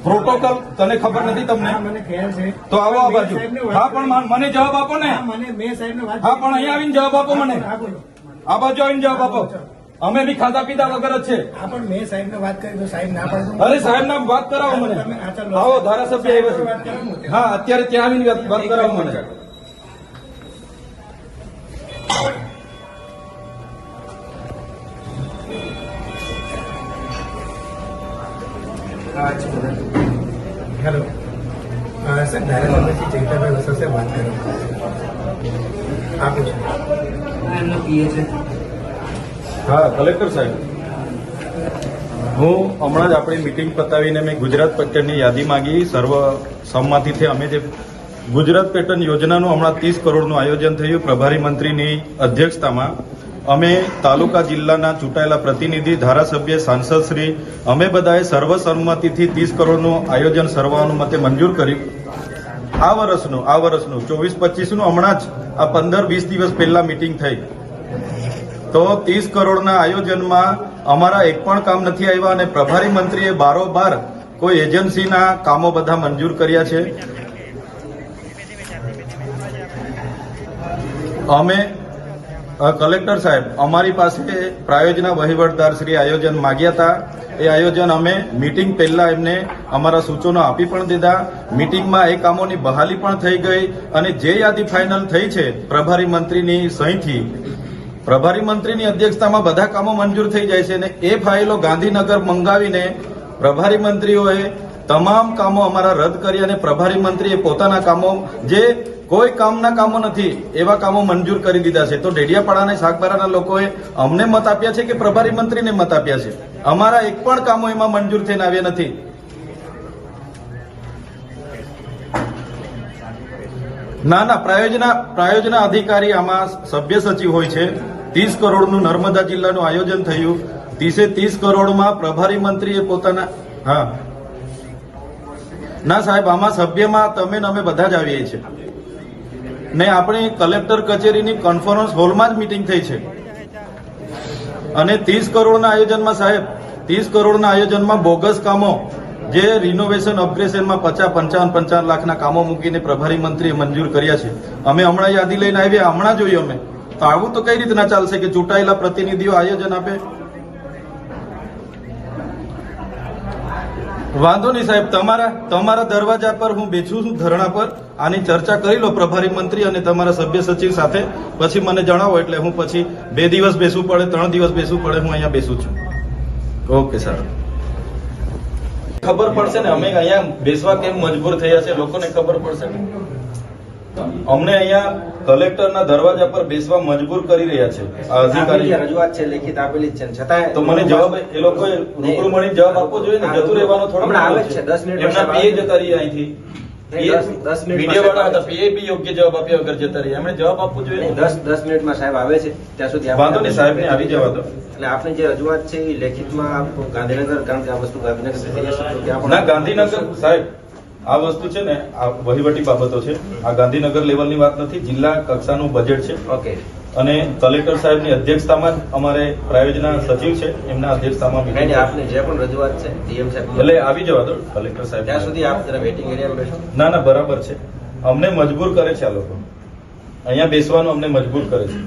Protocol તને ખબર નથી તમને? મને ખ્યાલ છે. તો આવો આ બાજુ. હા પણ મને જવાબ આપો ને. મેં સાહેબને વાત હા પણ અહીંયા આવીને જવાબ આપો મને. આ બાજુ આવીને જવાબ આપો. અમે બી ખાધા પીધા વગર જ છે. હા પણ મેં સાહેબને વાત કરી તો સાહેબ ના પાડે. અરે સાહેબ ના વાત કરાવો મને. આવો ધારાસભ્ય આવ્યા છે. હા અત્યારે ત્યાં આવીને વાત કરાવો મને. હેલો સર, ધારાસભ્ય ચૈતરભાઈ વસાસે વાત કરો. આપું છું. એમનો પીએ છે. હા કલેક્ટર સાહેબ, હું હમણાં જ આપણી મિટિંગ પતાવીને મેં ગુજરાત પેટર્નની યાદી માંગી. સર્વ સંમતિથી અમે જે ગુજરાત પેટર્ન યોજનાનું હમણાં 30 કરોડનું આયોજન થયું પ્રભારી મંત્રીની અધ્યક્ષતામાં. અમે તાલુકા જિલ્લાના ચૂંટાયેલા પ્રતિનિધિ, ધારાસભ્ય, સાંસદશ્રી અમે બધાએ સર્વસંમતિથી 30 કરોડનું આયોજન સર્વાનુમતે મંજૂર કર્યું. આ વર્ષનું 24-25નું હમણાં જ આ 15-20 દિવસ પહેલા મિટિંગ થઈ. તો 30 કરોડના આયોજનમાં અમારા એક પણ કામ નથી આવ્યા અને પ્રભારી મંત્રીએ બારોબાર કોઈ એજન્સીના કામો બધા મંજૂર કર્યા છે. અમે કલેક્ટર સાહેબ, અમારી પાસે પ્રાયોજના વહીવટદાર શ્રી આયોજન માગ્યા હતા. એ આયોજન અમે મિટિંગ પહેલા એમને અમારા સૂચનો આપી પણ દીધા. મિટિંગમાં એ કામોની બહાલી પણ થઈ ગઈ અને જે યાદી ફાઇનલ થઈ છે પ્રભારી મંત્રીની સહીથી, પ્રભારી મંત્રીની અધ્યક્ષતામાં બધા કામો મંજૂર થઈ જાય છે અને એ ફાઇલો ગાંધીનગર મંગાવીને પ્રભારી મંત્રીઓએ તમામ કામો અમારા રદ કરી અને પ્રભારી મંત્રીએ પોતાના કામો જે કોઈ કામના કામો નથી એવા કામો મંજૂર કરી દીધા છે. તો ડેડિયાપાડા અને સાગબારાના લોકોએ અમને મત આપ્યા છે કે પ્રભારી મંત્રીને મત આપ્યા છે? અમારા એક પણ કામો એમાં મંજૂર થઈને આવ્યા નથી. ના, પ્રાયોજના અધિકારી આમાં સભ્ય સચિવ હોય છે. 30 કરોડનું નર્મદા જિલ્લાનું આયોજન થયું. 30 કરોડમાં પ્રભારી મંત્રીએ પોતાના ના સાહેબ, આમાં સભ્યમાં તમે અમે બધા જ આવીએ છીએ ને આપણે કલેક્ટર કચેરીની કોન્ફરન્સ હોલમાં જ મિટિંગ થઈ છે. અને 30 કરોડના આયોજનમાં સાહેબ, 30 કરોડના આયોજનમાં બોગસ કામો જે રિનોવેશન અપગ્રેડેશનમાં 55 લાખના કામો મૂકીને પ્રભારી મંત્રીએ મંજૂર કર્યા છે. અમે હમણાં યાદી લઈને આવ્યા, હમણાં જોયું અમે. તો આવું તો કઈ રીતના ચાલશે કે ચૂંટાયેલા પ્રતિનિધિઓ આયોજન આપે? વાંધો નહીં સાહેબ, તમારા દરવાજા પર હું બેઠું છું ધરણા પર. આની ચર્ચા કરી લો પ્રભારી મંત્રી અને તમારા સભ્ય સચિવ સાથે, પછી મને જણાવો. એટલે હું પછી 2 દિવસ બેસવું પડે, 3 દિવસ બેસવું પડે, હું અહીંયા બેસું છું. ઓકે સર, ખબર પડશે ને અમે અહીંયા બેસવા કેમ મજબૂર થયા છે, લોકોને ખબર પડશે ને. અમને અહીંયા કલેક્ટરના દરવાજા પર બેસવા મજબૂર કરી રહ્યા છે આ અધિકારી. રજૂઆત છે, લેખિત આપેલી જ છે, છતાં તો મને જવાબ એ લોકોએ રૂબરૂ મળીને જવાબ આપવો જોઈએ ને. જતું રહેવાનો થોડો આવે છે. 10 મિનિટ એમના પીએ જતા રહીએ અહીંથી. 10 મિનિટ મીડિયા વાળા હતા, પીએ બી યોગ્ય જવાબ આપ્યા વગર જતા રહ્યા. એમણે જવાબ આપવો જોઈએ. 10 મિનિટમાં સાહેબ આવે છે, ત્યાં સુધી વાંધો નહીં સાહેબ ને આવી જવા દો. એટલે આપની જે રજૂઆત છે એ લેખિતમાં ગાંધીનગર, કારણ કે આ વસ્તુ ગાંધીનગર ના, ગાંધીનગર સાહેબ આ વસ્તુ છે ને, આ વહીવટી બાબતો છે. આ ગાંધીનગર લેવલની વાત નથી, જિલ્લા કક્ષાનું બજેટ છે. ઓકે. અને કલેક્ટર સાહેબની અધ્યક્ષતામાં જ અમારે પ્રાયોજના સચિવ છે, એમના અધ્યક્ષતામાં meeting. આપની જે પણ રજૂઆત છે ડીએમ સાહેબ એટલે આવી જવા દો કલેક્ટર સાહેબ. ત્યાં સુધી આપ જરા વેટિંગ એરિયામાં બેસો. ના, બરાબર છે. અમને મજબૂર કરે છે આ લોકો, અહીંયા બેસવાનું અમને મજબૂર કરે છે.